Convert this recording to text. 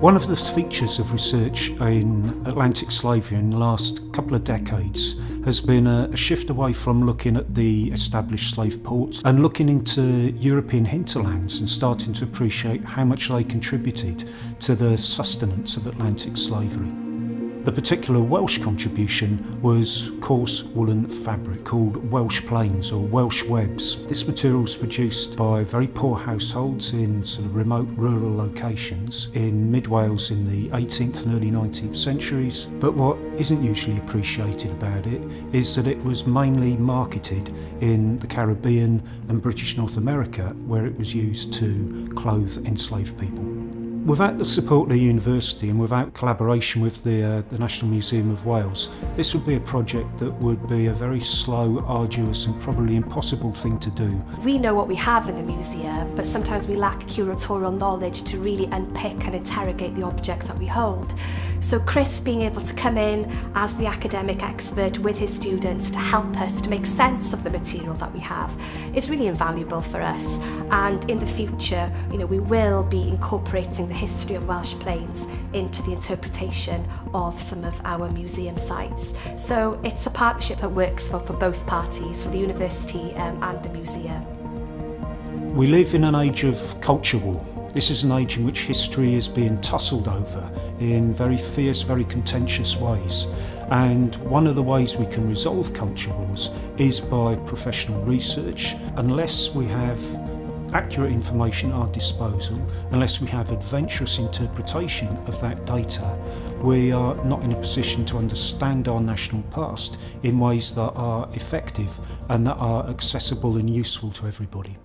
One of the features of research in Atlantic slavery in the last couple of decades has been a shift away from looking at the established slave ports and looking into European hinterlands and starting to appreciate how much they contributed to the sustenance of Atlantic slavery. The particular Welsh contribution was coarse woolen fabric called Welsh plains or Welsh webs. This material was produced by very poor households in sort of remote rural locations in mid-Wales in the 18th and early 19th centuries. But what isn't usually appreciated about it is that it was mainly marketed in the Caribbean and British North America, where it was used to clothe enslaved people. Without the support of the university and without collaboration with the National Museum of Wales, this would be a project that would be a very slow, arduous and probably impossible thing to do. We know what we have in the museum, but sometimes we lack curatorial knowledge to really unpick and interrogate the objects that we hold. So Chris being able to come in as the academic expert with his students to help us to make sense of the material that we have is really invaluable for us. And in the future, we will be incorporating the history of Welsh plains into the interpretation of some of our museum sites. So it's a partnership that works for both parties, for the university and the museum. We live in an age of culture war. This is an age in which history is being tussled over in very fierce, very contentious ways. And one of the ways we can resolve culture wars is by professional research. Unless we have accurate information at our disposal, unless we have adventurous interpretation of that data, we are not in a position to understand our national past in ways that are effective and that are accessible and useful to everybody.